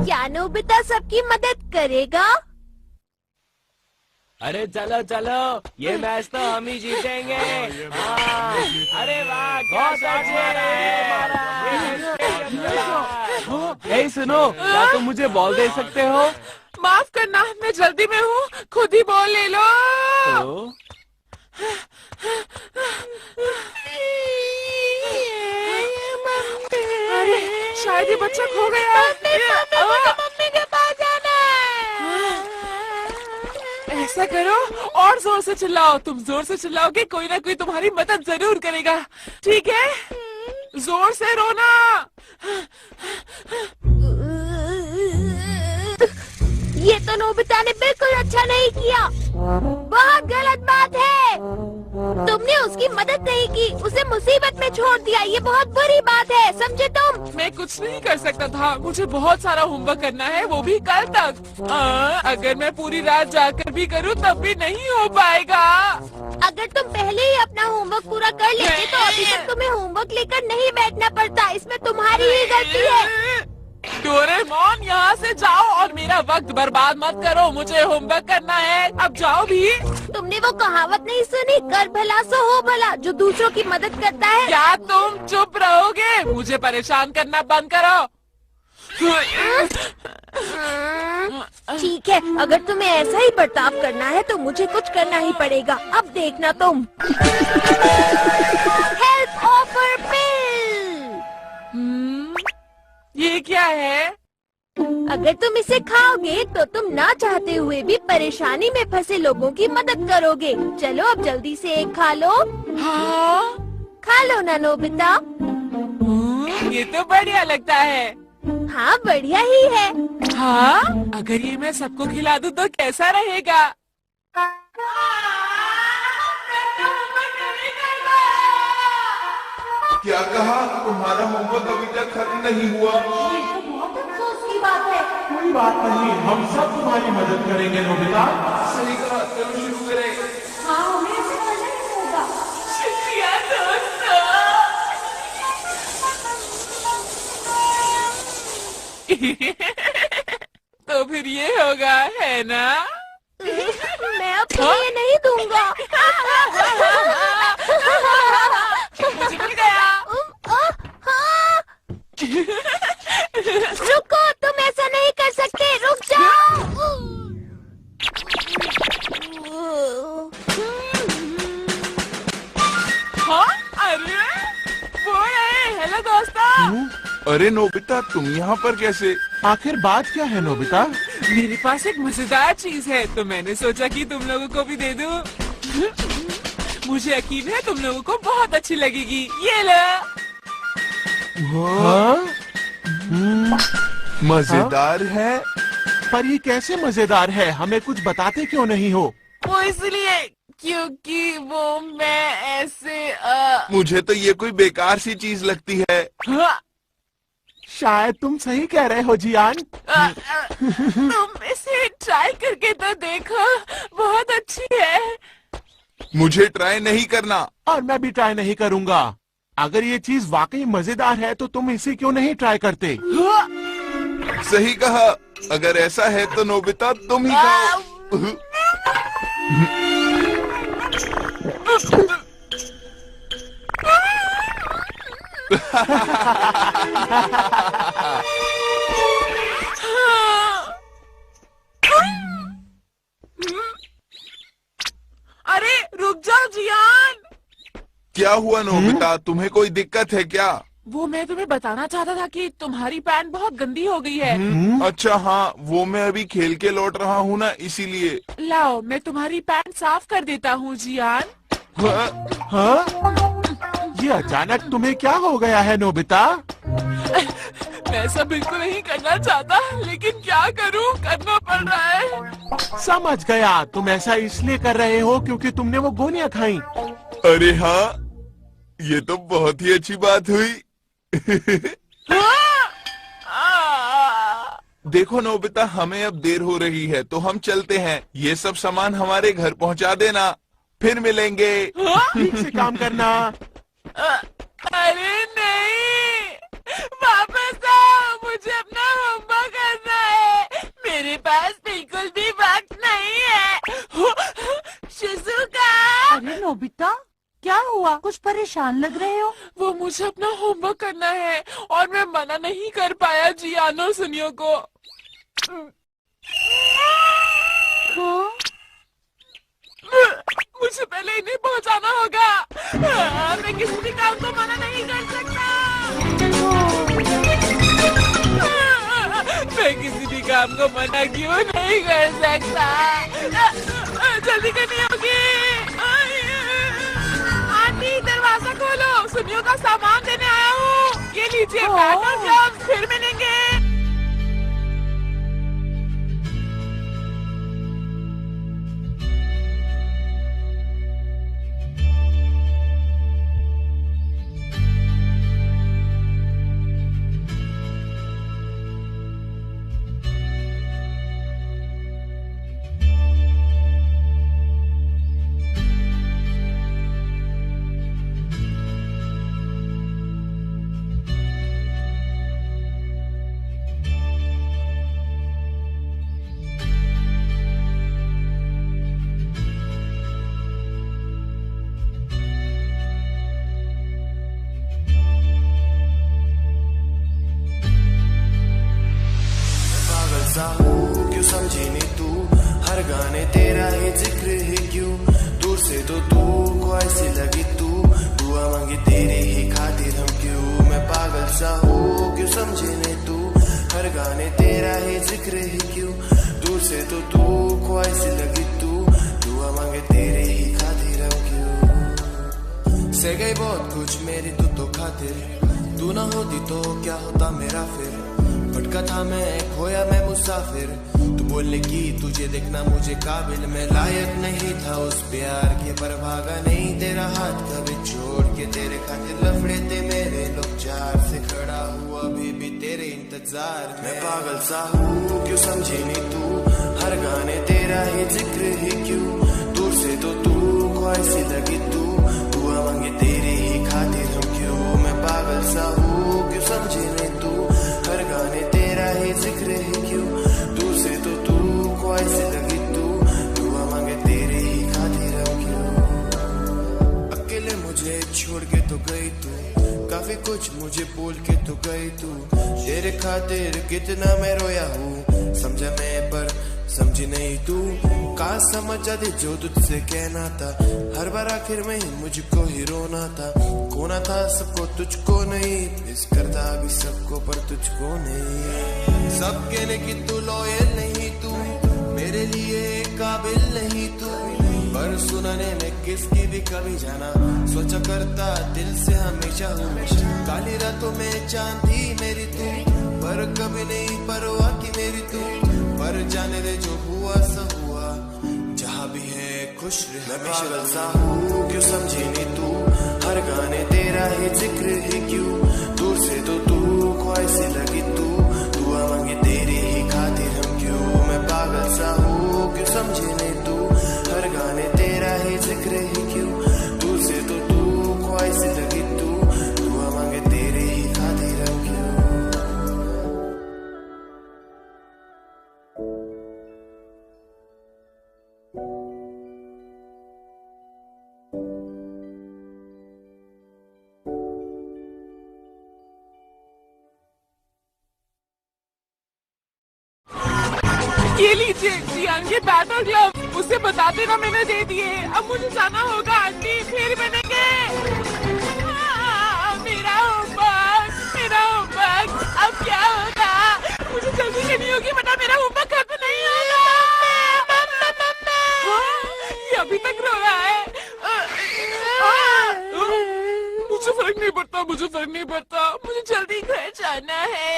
क्या नोबिता सबकी मदद करेगा? अरे चलो चलो, ये मैच तो हम ही जीतेंगे। हाँ, अरे वाह, क्या शॉट मारा है। ए सुनो, क्या तुम मुझे बॉल दे सकते हो? माफ करना, मैं जल्दी में हूँ, खुद ही बॉल ले लो। अरे शायद ये बच्चा खो गया। मम्मी के पास जाना है। ऐसा करो, और जोर से चिल्लाओ। तुम जोर से चिल्लाओगे, कोई ना कोई तुम्हारी मदद जरूर करेगा। ठीक है, जोर से रोना। ये तो नोबिता ने बिल्कुल अच्छा नहीं किया। बहुत गलत बात है। तुमने उसकी मदद नहीं की, उसे मुसीबत में छोड़ दिया। ये बहुत बुरी बात है, समझे तुम? मैं कुछ नहीं कर सकता था, मुझे बहुत सारा होमवर्क करना है, वो भी कल तक। अगर मैं पूरी रात जाकर भी करूँ तब भी नहीं हो पाएगा। अगर तुम पहले ही अपना होमवर्क पूरा कर लेते तो अभी तक तुम्हें होमवर्क लेकर नहीं बैठना पड़ता। इसमें तुम्हारी ही गलती है। डोरेमोन, यहाँ से जाओ और मेरा वक्त बर्बाद मत करो। मुझे होमवर्क करना है, अब जाओ भी। तुमने वो कहावत नहीं सुनी, कर भला सो हो भला, जो दूसरों की मदद करता है। क्या तुम चुप रहोगे? मुझे परेशान करना बंद करो। ठीक है, अगर तुम्हें ऐसा ही बर्ताव करना है तो मुझे कुछ करना ही पड़ेगा। अब देखना तुम। हेल्प ऑफर पिल। ये क्या है? अगर तुम इसे खाओगे तो तुम ना चाहते हुए भी परेशानी में फंसे लोगों की मदद करोगे। चलो अब जल्दी से एक खा लो। हाँ? खा लो ना नोबिता। ये तो बढ़िया लगता है। हाँ, बढ़िया ही है। हाँ? अगर ये मैं सबको खिला दूँ तो कैसा रहेगा? क्या कहा? तुम्हारा होमवर्क अभी तक खत्म नहीं हुआ? ये तो बहुत अफसोस की बात है। कोई बात नहीं, हम सब तुम्हारी मदद करेंगे नोबिता। सही कहा, चलो शुरू करें। हाँ, हमें ऐसे करना ही होगा। शुक्रिया दोस्तों। तो फिर ये होगा, है ना? मैं अब तुम्हें ये नहीं दूंगा। मुझे मिल गया। रुको, तुम ऐसा नहीं कर सकते, रुक जाओ। हाँ? अरे वो है। हेलो दोस्तों। अरे नोबिता, तुम यहाँ पर कैसे? आखिर बात क्या है नोबिता? मेरे पास एक मजेदार चीज है तो मैंने सोचा कि तुम लोगों को भी दे दूं। मुझे यकीन है तुम लोगों को बहुत अच्छी लगेगी। ये लो। हाँ? मजेदार है। पर ये कैसे मजेदार है? हमें कुछ बताते क्यों नहीं हो? वो इसलिए क्योंकि वो मैं ऐसे मुझे तो ये कोई बेकार सी चीज लगती है। हाँ, शायद तुम सही कह रहे हो जियान। तुम इसे ट्राई करके तो देखो, बहुत अच्छी है। मुझे ट्राई नहीं करना। और मैं भी ट्राई नहीं करूंगा। अगर ये चीज वाकई मजेदार है तो तुम इसे क्यों नहीं ट्राई करते? सही कहा, अगर ऐसा है तो नोबिता तुम ही खाओ। अरे रुक जाओ जियान। क्या हुआ नोबिता, तुम्हें कोई दिक्कत है क्या? वो मैं तुम्हें बताना चाहता था कि तुम्हारी पैंट बहुत गंदी हो गई है। अच्छा हाँ, वो मैं अभी खेल के लौट रहा हूँ ना, इसीलिए। लाओ, मैं तुम्हारी पैंट साफ कर देता हूँ जियान। हाँ? ये अचानक तुम्हें क्या हो गया है नोबिता? मैं ऐसा बिल्कुल नहीं करना चाहता, लेकिन क्या करूँ, करना पड़ रहा है। समझ गया, तुम ऐसा इसलिए कर रहे हो क्योंकि तुमने वो गोलियां खाई। अरे हाँ, ये तो बहुत ही अच्छी बात हुई। देखो नोबिता, हमें अब देर हो रही है तो हम चलते हैं। ये सब सामान हमारे घर पहुंचा देना, फिर मिलेंगे। ठीक से काम करना। अरे नहीं, वापस आओ, मुझे अपना होमवर्क करना है। मेरे पास बिल्कुल भी वक्त नहीं है। शिजुका, अरे नोबिता, क्या हुआ? कुछ परेशान लग रहे हो। वो मुझे अपना होमवर्क करना है और मैं मना नहीं कर पाया जियानो और सुनियो को। हाँ? मुझे पहले इन्हें पहुंचाना होगा। मैं किसी भी काम को मना नहीं कर सकता। मैं किसी भी काम को मना क्यों नहीं कर सकता? जल्दी करनी होगी। आंटी, दरवाजा खोलो, सुनियो का सामान देने आया हूँ। ये लीजिए बैट और ग्लव्स, फिर मिलेंगे। क्यों समझी नहीं तू, हर गाने तेरा ही जिक्र ही क्यों। दूर से तो तू को ऐसी लगी तू, दुआ मांगी तेरे ही खातिर हम क्यों। मैं पागल सा हूँ, क्यों समझी नहीं तू, हर गाने तेरा ही जिक्र ही क्यों। दूर से तो तू को ऐसी लगी तू, दुआ मांगे तेरे ही खातिर हम क्यों। से गई बहुत कुछ मेरी तू तो खातिर, तू ना होती तो क्या होता मेरा फिर। भटका था मैं, खोया मैं मुसाफिर, तू बोलने की तुझे देखना मुझे काबिल। मैं लायक नहीं था उस प्यार के, पर भागा नहीं तेरा हाथ कभी छोड़ के। तेरे खातिर लफड़े थे मेरे लोग चार से, खड़ा हुआ अभी भी तेरे इंतजार। मैं पागल सा हूँ, क्यों समझी नहीं तू, हर गाने तेरा ही जिक्र ही क्यों। दूर से तो तू को ऐसी लगी तू, दुआ मांगे तेरे ही खातिर हम क्यों। मैं पागल सा हूँ, क्यों समझी नहीं तू, हर गाने तेरा ही जिक्र ही क्यों। दूर से तो तू को ऐसी लगी तू, दुआ मांगे तेरे ही खातिर हम क्यों। अकेले मुझे छोड़ के तो गई तू, काफी कुछ मुझे बोल के तो गई तू। तेरे खातिर कितना मैं रोया हूँ, समझा मैं पर समझी नहीं तू। काश समझ जाती जो तुझसे कहना था, हर बार आखिर में ही मुझको ही रोना था। खोना था सबको तुझको नहीं, मिस करता भी सबको पर तुझको नहीं। सब कहने की तू लॉयल नहीं, तू मेरे लिए काबिल नहीं तू। पर सुनाने में किसकी भी कभी जाना, सोचा करता दिल से हमेशा हूँ। काली रातों में चांद थी मेरी तू, पर कभी नहीं परवाह की मेरी तू। पर जाने दे जो हुआ सो हुआ, जहाँ भी है खुश रह। मैं पागल सा हूँ, क्यों समझी नहीं तू, हर गाने तेरा ही जिक्र ही क्यों। दूर से तो तू को ऐसी लगी तू, दुआ मांगी तेरी ही खातिर हम क्यों। मैं पागल सा हूँ, क्यों समझी नहीं तू, हर गाने तेरा ही जिक्र ही क्यों। दूर से तो तू को ऐसी लगी तू, दुआ मांगे तेरे ही खातिर हम क्यों। ये लीजिए जियान के बैट और ग्लव, उसे बता देना मैंने दे दिए। अब मुझे जाना होगा आंटी, फिर मिलेंगे। मेरा होमवर्क अब क्या होगा? मुझे जल्दी करनी होगी वरना मेरा होमवर्क खत्म नहीं होगा। ये अभी तक रो रहा है। मुझे फर्क नहीं पड़ता, मुझे जल्दी घर जाना है।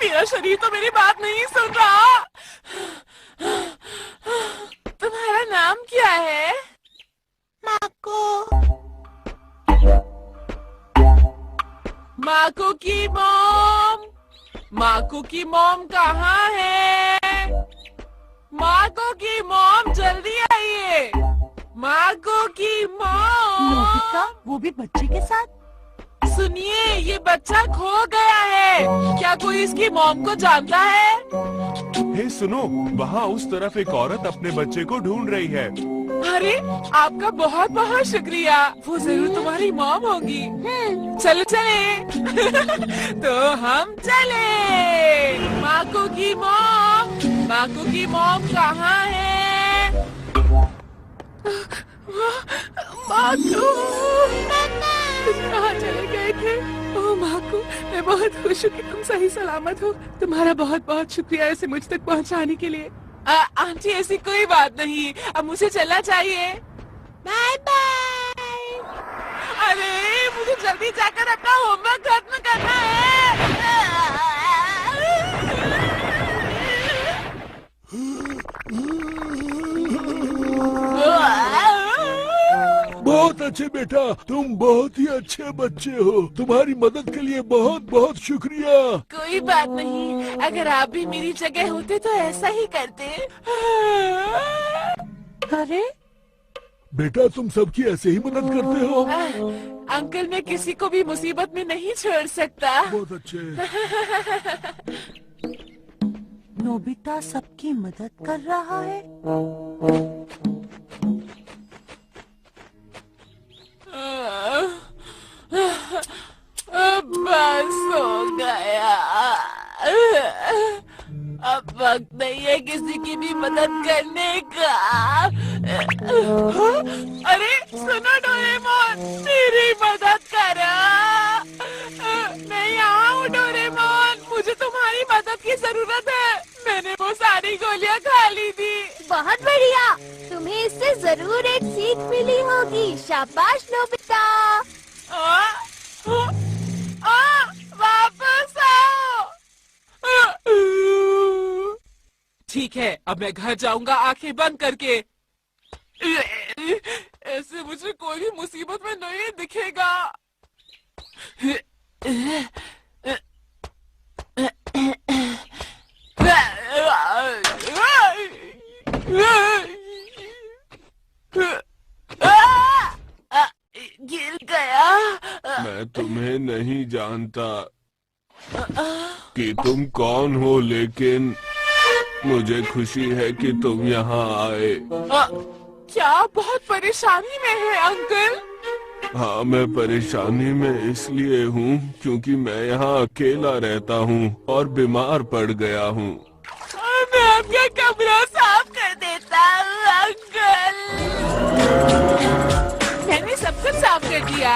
मेरा शरीर तो मेरी बात नहीं सुन रहा। तुम्हारा नाम क्या है? माको की मॉम कहाँ है? माको की मॉम जल्दी आइए। नोबिता, वो भी बच्चे के साथ? सुनिए, ये बच्चा खो गया है। क्या कोई इसकी मॉम को जानता है? हे सुनो, वहाँ उस तरफ एक औरत अपने बच्चे को ढूंढ रही है। अरे, आपका बहुत बहुत शुक्रिया। वो जरूर तुम्हारी मॉम होगी। चलो चले। तो हम चले। माकू की मॉम कहाँ है? माकू कहाँ चले गए थे? ओह माकू, मैं बहुत खुश हूँ कि तुम सही सलामत हो। तुम्हारा बहुत बहुत शुक्रिया इसे मुझ तक पहुँचाने के लिए। आंटी, ऐसी कोई बात नहीं, अब मुझे चलना चाहिए। Bye bye. अरे, मुझे जल्दी जाकर अपना होमवर्क खत्म करना है। बहुत अच्छे बेटा, तुम बहुत ही अच्छे बच्चे हो। तुम्हारी मदद के लिए बहुत बहुत शुक्रिया। कोई बात नहीं, अगर आप भी मेरी जगह होते तो ऐसा ही करते। अरे बेटा, तुम सबकी ऐसे ही मदद करते हो। अंकल, मैं किसी को भी मुसीबत में नहीं छोड़ सकता। बहुत अच्छे। नोबिता सबकी मदद कर रहा है। अब बस हो गया। अब वक्त नहीं है किसी की भी मदद करने का। अरे सुनो डोरेमोन, मेरी मदद करो। मैं यहाँ हूँ डोरेमोन, मुझे तुम्हारी मदद की जरूरत है। मैंने वो सारी गोलियाँ खा ली थी। बहुत बढ़िया, तुम्हें इससे जरूर एक सीख मिली होगी। शाबाश नोबिता। वापस आओ। ठीक है, अब मैं घर जाऊंगा आंखें बंद करके। ऐसे मुझे कोई भी मुसीबत में नहीं दिखेगा। गिर गया। मैं तुम्हें नहीं जानता कि तुम कौन हो, लेकिन मुझे खुशी है कि तुम यहाँ आए। क्या बहुत परेशानी में है अंकल? हाँ, मैं परेशानी में इसलिए हूँ क्योंकि मैं यहाँ अकेला रहता हूँ और बीमार पड़ गया हूँ। मैं आपका कमरा साफ कर देता हूँ अंकल। मैंने सब कुछ साफ कर दिया।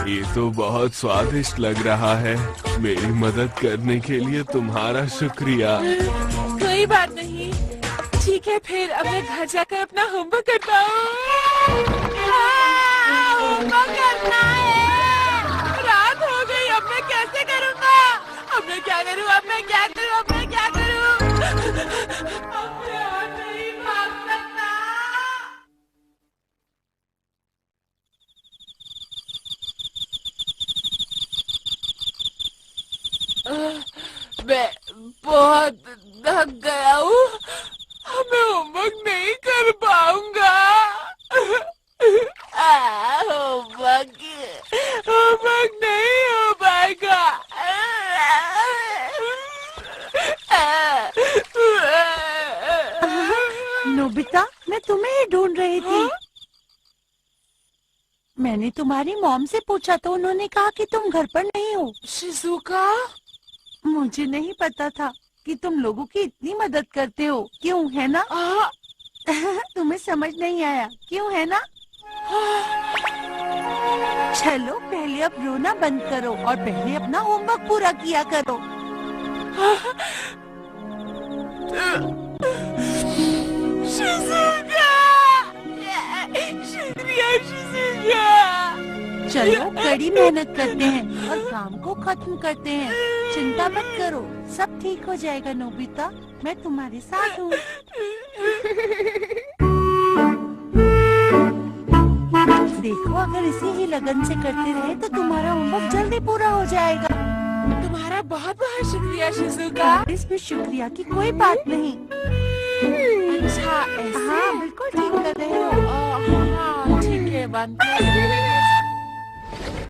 ये तो बहुत स्वादिष्ट लग रहा है। मेरी मदद करने के लिए तुम्हारा शुक्रिया। कोई बात नहीं। ठीक है, फिर अब मैं घर जाकर अपना होमवर्क करता हूँ। होमवर्क करना है। रात हो गई, अब मैं कैसे करूँगा? अब मैं क्या करूँ? अब मैं क्या करूँ? अब मैं क्या करूँ? अब मैं और नहीं भाग सकता। मैं बहुत थक गया हूँ। मैं होमवर्क नहीं कर पाऊंगा। होमवर्क नहीं हो पाएगा। नोबिता, मैं तुम्हें ही ढूंढ रही थी। मैंने तुम्हारी मॉम से पूछा तो उन्होंने कहा कि तुम घर पर नहीं हो। शिजुका, मुझे नहीं पता था कि तुम लोगों की इतनी मदद करते हो। क्यों, है ना? तुम्हें समझ नहीं आया, क्यों, है ना? चलो पहले अब रोना बंद करो और पहले अपना होमवर्क पूरा किया करो। शिजुका, शुक्रिया शिजुका। चलो कड़ी मेहनत करते हैं और काम को खत्म करते हैं। चिंता मत करो, सब ठीक हो जाएगा नोबिता, मैं तुम्हारे साथ हूँ। देखो, अगर इसी ही लगन से करते रहे तो तुम्हारा होमवर्क जल्दी पूरा हो जाएगा। तुम्हारा तुम्हारा बहुत बहुत शुक्रिया शिजुका। इसमें शुक्रिया की कोई बात नहीं। अच्छा ऐसे? हाँ बिल्कुल ठीक कर रहे हो। हाँ ठीक है, बंद कर।